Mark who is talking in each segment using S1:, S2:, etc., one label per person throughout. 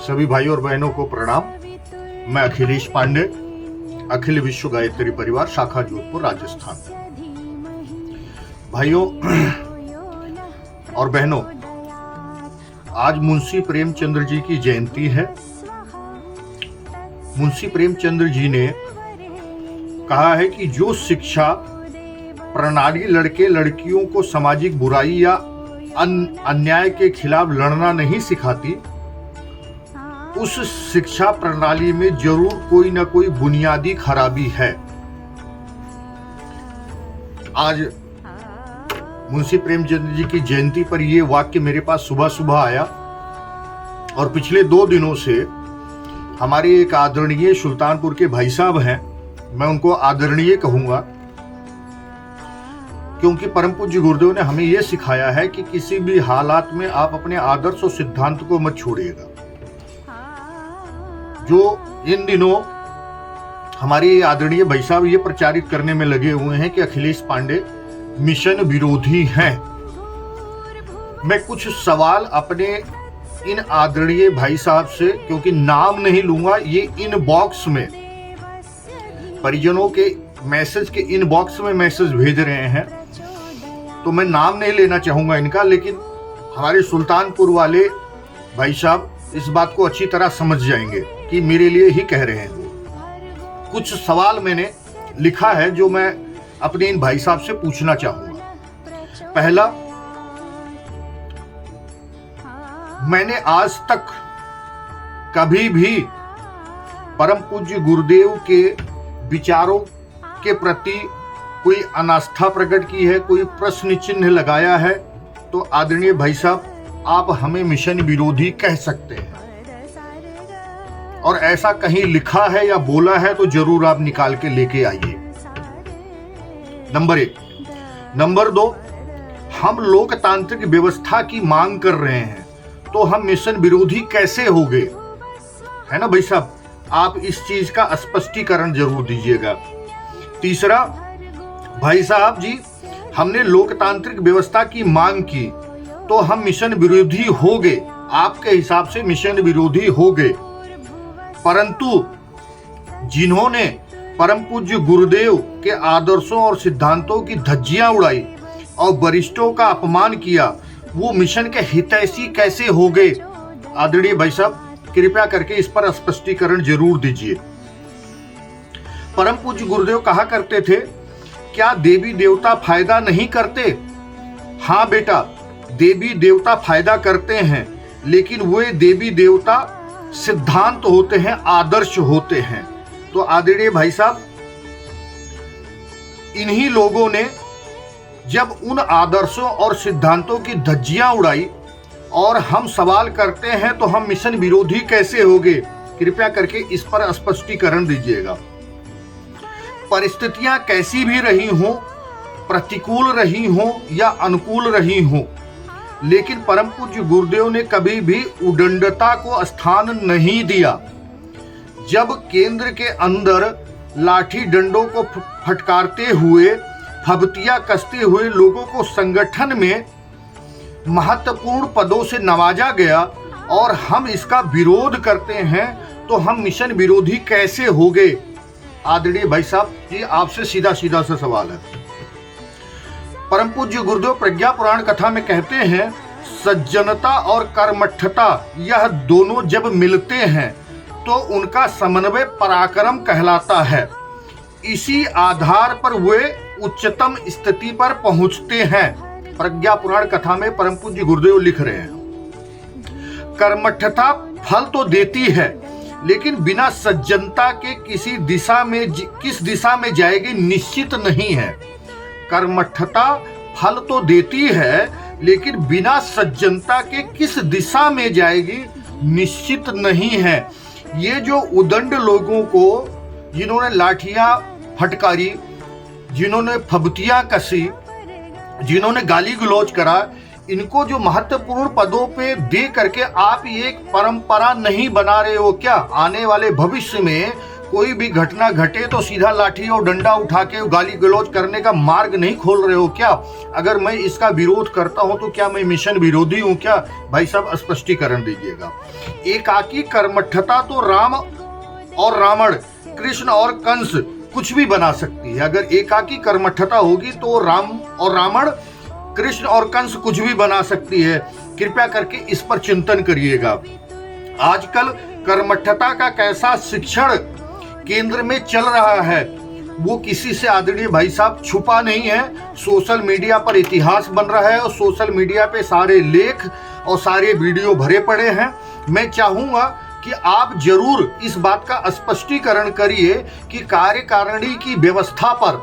S1: सभी भाई और बहनों को प्रणाम। मैं अखिलेश पांडे, अखिल विश्व गायत्री परिवार, शाखा जोधपुर, राजस्थान। भाइयों और बहनों, आज मुंशी प्रेमचंद्र जी की जयंती है। मुंशी प्रेमचंद्र जी ने कहा है कि जो शिक्षा प्रणाली लड़के लड़कियों को सामाजिक बुराई या अन्याय के खिलाफ लड़ना नहीं सिखाती, उस शिक्षा प्रणाली में जरूर कोई ना कोई बुनियादी खराबी है। आज मुंशी प्रेमचंद्र जी की जयंती पर यह वाक्य मेरे पास सुबह सुबह आया और पिछले 2 दिनों से हमारे एक आदरणीय सुल्तानपुर के भाई साहब हैं, मैं उनको आदरणीय कहूंगा क्योंकि परम पूज्य गुरुदेव ने हमें यह सिखाया है कि किसी भी हालात में आप अपने आदर्श और सिद्धांत को मत छोड़िएगा। जो इन दिनों हमारे आदरणीय भाई साहब ये प्रचारित करने में लगे हुए हैं कि अखिलेश पांडे मिशन विरोधी हैं, मैं कुछ सवाल अपने इन आदरणीय भाई साहब से, क्योंकि नाम नहीं लूंगा, ये इनबॉक्स में परिजनों के मैसेज के इनबॉक्स में मैसेज भेज रहे हैं, तो मैं नाम नहीं लेना चाहूंगा इनका, लेकिन हमारे सुल्तानपुर वाले भाई साहब इस बात को अच्छी तरह समझ जाएंगे कि मेरे लिए ही कह रहे हैं। कुछ सवाल मैंने लिखा है जो मैं अपने इन भाई साहब से पूछना चाहूंगा। पहला, मैंने आज तक कभी भी परम पूज्य गुरुदेव के विचारों के प्रति कोई अनास्था प्रकट की है, कोई प्रश्न चिन्ह लगाया है, तो आदरणीय भाई साहब आप हमें मिशन विरोधी कह सकते हैं, और ऐसा कहीं लिखा है या बोला है तो जरूर आप निकाल के लेके आइए। नंबर 1। नंबर 2, हम लोकतांत्रिक व्यवस्था की मांग कर रहे हैं तो हम मिशन विरोधी कैसे हो गए, है ना भाई साहब? आप इस चीज का स्पष्टीकरण जरूर दीजिएगा। तीसरा, भाई साहब जी, हमने लोकतांत्रिक व्यवस्था की मांग की तो हम मिशन विरोधी हो गए, आपके हिसाब से मिशन विरोधी हो गए, परंतु जिन्होंने परम पूज्य गुरुदेव के आदर्शों और सिद्धांतों की धज्जियां उड़ाई और वरिष्ठों का अपमान किया, वो मिशन के हितैषी कैसे हो गए? आदरणीय भाई साहब कृपया करके इस पर स्पष्टीकरण जरूर दीजिए। परम पूज्य गुरुदेव कहा करते थे, क्या देवी देवता फायदा नहीं करते? हाँ बेटा, देवी देवता फायदा करते हैं, लेकिन वे देवी देवता सिद्धांत होते हैं, आदर्श होते हैं। तो आदरणीय भाई साहब, इन्हीं लोगों ने जब उन आदर्शों और सिद्धांतों की धज्जियां उड़ाई और हम सवाल करते हैं तो हम मिशन विरोधी कैसे हो गए? कृपया करके इस पर स्पष्टीकरण दीजिएगा। परिस्थितियां कैसी भी रही हों, प्रतिकूल रही हों या अनुकूल रही हों, लेकिन परम पूज्य गुरुदेव ने कभी भी उदंडता को स्थान नहीं दिया। जब केंद्र के अंदर लाठी डंडों को फटकारते हुए, फबतिया कसते हुए लोगों को संगठन में महत्वपूर्ण पदों से नवाजा गया और हम इसका विरोध करते हैं तो हम मिशन विरोधी कैसे हो गए? आदरणीय भाई साहब, ये आपसे सीधा सीधा सा सवाल है। परम पूज्य गुरुदेव प्रज्ञा पुराण कथा में कहते हैं, सज्जनता और कर्मठता यह दोनों जब मिलते हैं तो उनका समन्वय पराक्रम कहलाता है। इसी आधार पर वे उच्चतम स्थिति पर पहुंचते हैं। प्रज्ञा पुराण कथा में परम पूज्य गुरुदेव लिख रहे हैं, कर्मठता फल तो देती है, लेकिन बिना सज्जनता के किस दिशा में जाएगी निश्चित नहीं है। कर्मठता फल तो देती है, लेकिन बिना सज्जनता के किस दिशा में जाएगी निश्चित नहीं है। ये जो उदंड लोगों को, जिन्होंने लाठियां फटकारी, जिन्होंने फबतियां कसी, जिन्होंने गाली गलौज करा, इनको जो महत्वपूर्ण पदों पे दे करके आप ये एक परंपरा नहीं बना रहे हो क्या? आने वाले भविष्य में कोई भी घटना घटे तो सीधा लाठी और डंडा उठा के गाली गलौज करने का मार्ग नहीं खोल रहे हो क्या? अगर मैं इसका विरोध करता हूं तो क्या मैं मिशन विरोधी हूं क्या? भाई साहब स्पष्टीकरण दीजिएगा। एकाकी कर्मठता तो राम और रावण, कृष्ण और कंस कुछ भी बना सकती है। अगर एकाकी कर्मठता होगी तो राम और रावण, कृष्ण और कंस कुछ भी बना सकती है। कृपया करके इस पर चिंतन करिएगा। आजकल कर्मठता का कैसा शिक्षण केंद्र में चल रहा है वो किसी से, आदरणीय भाई साहब, छुपा नहीं है। सोशल मीडिया पर इतिहास बन रहा है और सोशल मीडिया पे सारे लेख और सारे वीडियो भरे पड़े हैं। मैं चाहूंगा कि आप जरूर इस बात का स्पष्टीकरण करिए कि कार्यकारिणी की व्यवस्था पर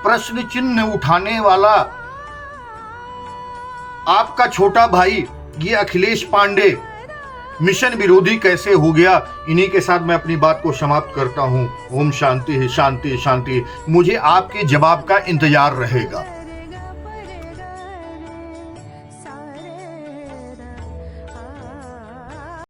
S1: प्रश्न चिन्ह उठाने वाला आपका छोटा भाई ये अखिलेश पांडे मिशन विरोधी कैसे हो गया। इन्हीं के साथ मैं अपनी बात को समाप्त करता हूं। ओम शांति शांति शांति। मुझे आपके जवाब का इंतजार रहेगा।